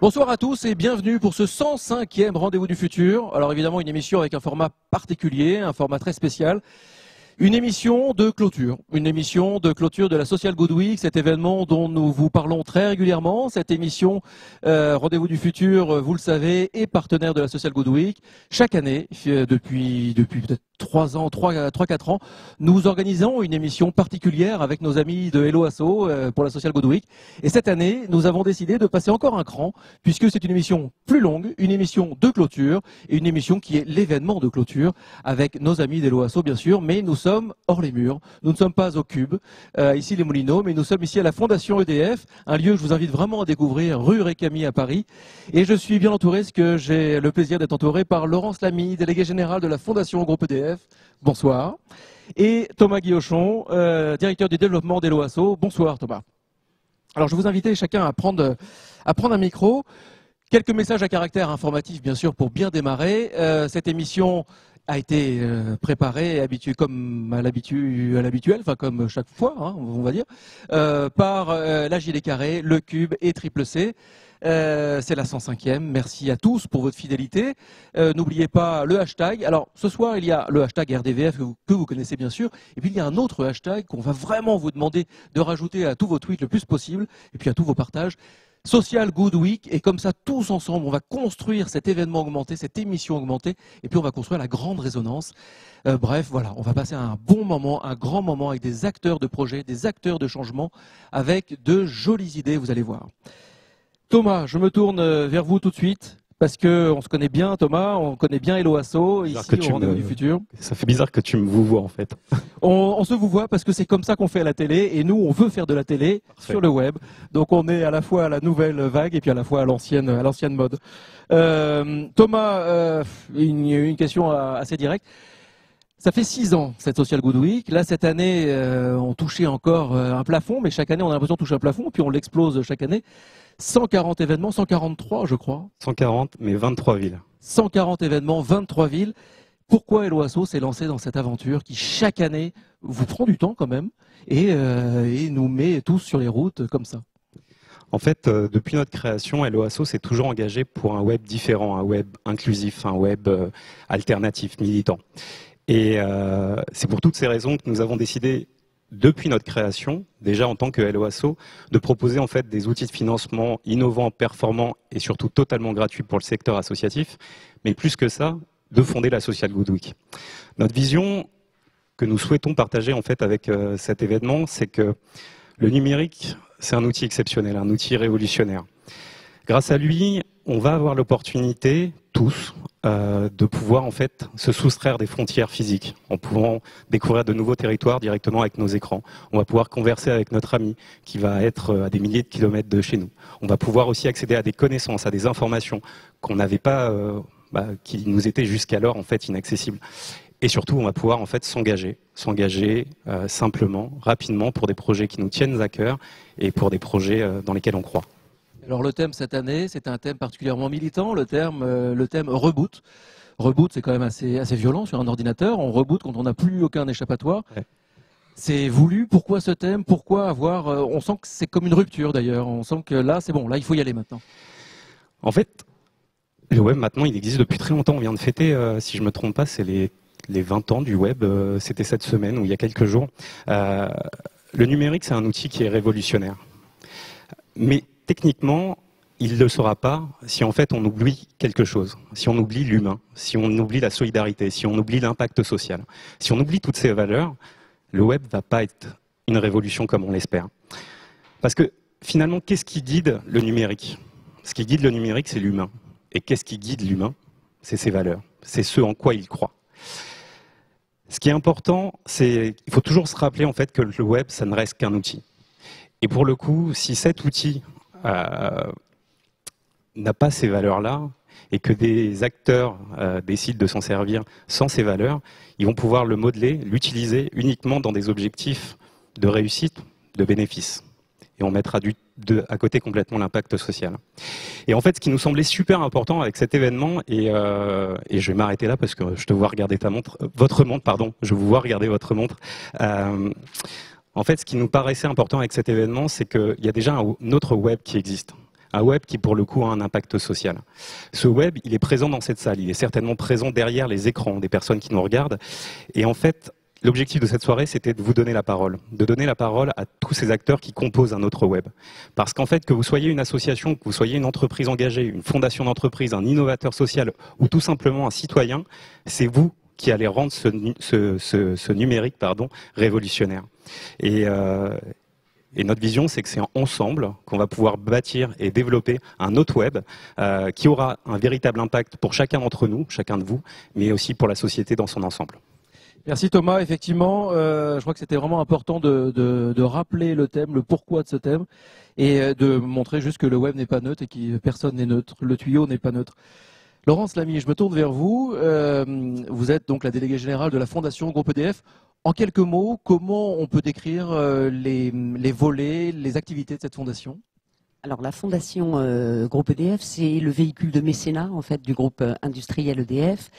Bonsoir à tous et bienvenue pour ce 105e Rendez-vous du Futur. Alors évidemment une émission avec un format particulier, un format très spécial. Une émission de clôture de la Social Good Week, cet événement dont nous vous parlons très régulièrement. Cette émission Rendez-vous du Futur, vous le savez, est partenaire de la Social Good Week. Chaque année, depuis peut-être 3-4 ans, nous organisons une émission particulière avec nos amis de Hello Asso pour la Social Good Week. Et cette année, nous avons décidé de passer encore un cran, puisque c'est une émission plus longue, une émission de clôture, et une émission qui est l'événement de clôture, avec nos amis d'Hello Asso, bien sûr, mais nous sommes hors les murs. Nous ne sommes pas au Cube, ici les Moulineaux, mais nous sommes ici à la Fondation EDF, un lieu que je vous invite vraiment à découvrir, rue Récamier à Paris. Et je suis bien entouré, parce que j'ai le plaisir d'être entouré par Laurence Lamy, délégué général de la Fondation Groupe EDF. Bonsoir. Et Thomas Guillochon, directeur du développement d'Hello Asso. Bonsoir Thomas. Alors je vous invite chacun à prendre un micro. Quelques messages à caractère informatif bien sûr pour bien démarrer. Cette émission a été préparée comme à l'habituel, enfin comme chaque fois, hein, on va dire, par la JD Carré, le Cube et Triple C. C'est la 105e. Merci à tous pour votre fidélité. N'oubliez pas le hashtag. Alors, ce soir, il y a le hashtag RDVF que vous connaissez bien sûr. Et puis, il y a un autre hashtag qu'on va vraiment vous demander de rajouter à tous vos tweets le plus possible. Et puis, à tous vos partages. Social Good Week. Et comme ça, tous ensemble, on va construire cet événement augmenté, cette émission augmentée. Et puis, on va construire la grande résonance. Bref, voilà. On va passer un bon moment, un grand moment avec des acteurs de projet, des acteurs de changement, avec de jolies idées, vous allez voir. Thomas, je me tourne vers vous tout de suite, parce qu'on se connaît bien, Thomas, on connaît bien Hello Asso, ici au Rendez-vous du Futur. Ça fait bizarre que tu me vous vois en fait. On se vous voit parce que c'est comme ça qu'on fait à la télé, et nous, on veut faire de la télé sur le web. Donc on est à la fois à la nouvelle vague et puis à la fois à l'ancienne mode. Thomas, une question assez directe. Ça fait 6 ans, cette Social Good Week. Là, cette année, on touchait encore un plafond, mais chaque année, on a l'impression de toucher un plafond, puis on l'explose chaque année. 140 événements, 143, je crois. 140, mais 23 villes. 140 événements, 23 villes. Pourquoi Hello Asso s'est lancé dans cette aventure qui, chaque année, vous prend du temps quand même et nous met tous sur les routes comme ça? En fait, depuis notre création, Hello Asso s'est toujours engagé pour un web différent, un web inclusif, un web alternatif, militant. Et c'est pour toutes ces raisons que nous avons décidé, depuis notre création, déjà en tant que Hello Asso, de proposer en fait des outils de financement innovants, performants et surtout totalement gratuits pour le secteur associatif, mais plus que ça, de fonder la Social Good Week. Notre vision que nous souhaitons partager en fait avec cet événement, c'est que le numérique, c'est un outil exceptionnel, un outil révolutionnaire. Grâce à lui, on va avoir l'opportunité, tous, de pouvoir en fait se soustraire des frontières physiques en pouvant découvrir de nouveaux territoires directement avec nos écrans. On va pouvoir converser avec notre ami qui va être à des milliers de kilomètres de chez nous. On va pouvoir aussi accéder à des connaissances, à des informations qu'on n'avait pas, qui nous étaient jusqu'alors en fait inaccessibles. Et surtout, on va pouvoir en fait s'engager simplement, rapidement pour des projets qui nous tiennent à cœur et pour des projets dans lesquels on croit. Alors le thème cette année, c'est un thème particulièrement militant, le thème reboot. Reboot, c'est quand même assez violent sur un ordinateur. On reboot quand on n'a plus aucun échappatoire. Ouais. C'est voulu. Pourquoi ce thème? Pourquoi avoir... on sent que c'est comme une rupture d'ailleurs. On sent que là, c'est bon. Là, il faut y aller maintenant. En fait, le web maintenant, il existe depuis très longtemps. On vient de fêter, si je ne me trompe pas, c'est les 20 ans du web. C'était cette semaine ou il y a quelques jours. Le numérique, c'est un outil qui est révolutionnaire. Mais techniquement, il ne le sera pas si en fait on oublie quelque chose, si on oublie l'humain, si on oublie la solidarité, si on oublie l'impact social. Si on oublie toutes ces valeurs, le web ne va pas être une révolution comme on l'espère. Parce que finalement, qu'est-ce qui guide le numérique? Ce qui guide le numérique, c'est l'humain. Et qu'est-ce qui guide l'humain? C'est ses valeurs, c'est ce en quoi il croit. Ce qui est important, c'est qu'il faut toujours se rappeler en fait que le web, ça ne reste qu'un outil. Et pour le coup, si cet outil n'a pas ces valeurs-là et que des acteurs décident de s'en servir sans ces valeurs, ils vont pouvoir le modeler, l'utiliser uniquement dans des objectifs de réussite, de bénéfice. Et on mettra à côté complètement l'impact social. Et en fait, ce qui nous semblait super important avec cet événement, et je vais m'arrêter là parce que je te vois regarder votre montre, pardon, je vous vois regarder votre montre. En fait, ce qui nous paraissait important avec cet événement, c'est qu'il y a déjà un autre web qui existe. un web qui pour le coup a un impact social. Ce web, il est présent dans cette salle, il est certainement présent derrière les écrans des personnes qui nous regardent. Et en fait, l'objectif de cette soirée, c'était de vous donner la parole, à tous ces acteurs qui composent un autre web. Parce qu'en fait, que vous soyez une association, que vous soyez une entreprise engagée, une fondation d'entreprise, un innovateur social ou tout simplement un citoyen, c'est vous qui allez rendre ce numérique révolutionnaire. Et notre vision, c'est que c'est ensemble qu'on va pouvoir bâtir et développer un autre web qui aura un véritable impact pour chacun d'entre nous, chacun de vous, mais aussi pour la société dans son ensemble. Merci Thomas, effectivement, je crois que c'était vraiment important de rappeler le thème, le pourquoi de ce thème, et de montrer juste que le web n'est pas neutre et que personne n'est neutre, le tuyau n'est pas neutre. Laurence Lamy, je me tourne vers vous. Vous êtes donc la déléguée générale de la Fondation Groupe EDF. En quelques mots, comment on peut décrire les volets, les activités de cette fondation ? Alors la fondation Groupe EDF, c'est le véhicule de mécénat en fait du groupe industriel EDF.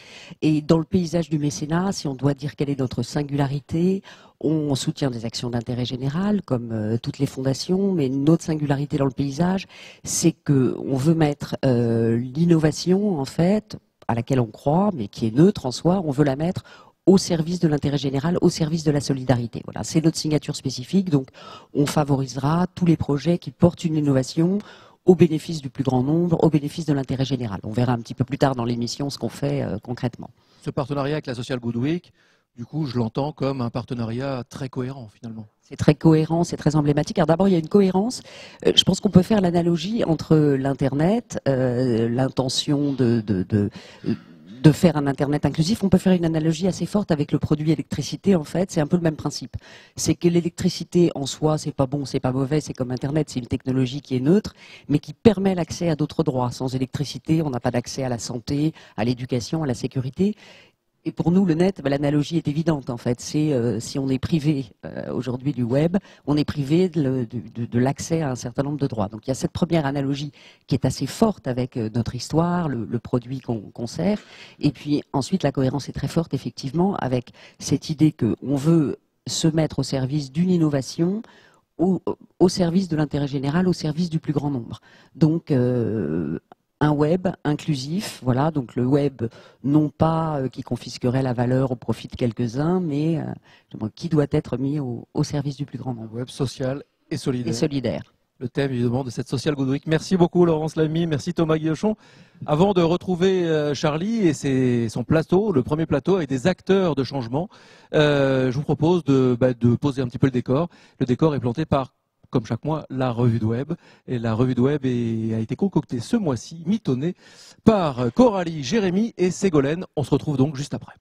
Et dans le paysage du mécénat, si on doit dire quelle est notre singularité, on soutient des actions d'intérêt général comme toutes les fondations, mais notre singularité dans le paysage, c'est que on veut mettre l'innovation en fait à laquelle on croit, mais qui est neutre en soi, on veut la mettre au service de l'intérêt général, au service de la solidarité. Voilà, c'est notre signature spécifique, donc on favorisera tous les projets qui portent une innovation au bénéfice du plus grand nombre, au bénéfice de l'intérêt général. On verra un petit peu plus tard dans l'émission ce qu'on fait concrètement. Ce partenariat avec la Social Good Week, du coup, je l'entends comme un partenariat très cohérent finalement. C'est très cohérent, c'est très emblématique. Alors d'abord, il y a une cohérence. Je pense qu'on peut faire l'analogie entre l'Internet, l'intention de faire un Internet inclusif. On peut faire une analogie assez forte avec le produit électricité, en fait. C'est un peu le même principe. C'est que l'électricité, en soi, c'est pas bon, c'est pas mauvais, c'est comme Internet, c'est une technologie qui est neutre, mais qui permet l'accès à d'autres droits. Sans électricité, on n'a pas d'accès à la santé, à l'éducation, à la sécurité. Et pour nous, le net, l'analogie est évidente en fait. C'est si on est privé aujourd'hui du web, on est privé de l'accès à un certain nombre de droits. Donc il y a cette première analogie qui est assez forte avec notre histoire, le produit qu'on sert. Et puis ensuite, la cohérence est très forte effectivement avec cette idée qu'on veut se mettre au service d'une innovation, au service de l'intérêt général, au service du plus grand nombre. Donc un web inclusif, voilà, donc le web non pas qui confisquerait la valeur au profit de quelques-uns, mais qui doit être mis au service du plus grand nombre. Un web social et solidaire. Et solidaire. Le thème évidemment de cette Social Good Week. Merci beaucoup Laurence Lamy, merci Thomas Guillochon. Avant de retrouver Charlie et son plateau, le premier plateau avec des acteurs de changement, je vous propose de poser un petit peu le décor. Le décor est planté par, comme chaque mois, la revue de web. Et la revue de web a été concoctée ce mois-ci, mitonnée par Coralie, Jérémy et Ségolène. On se retrouve donc juste après.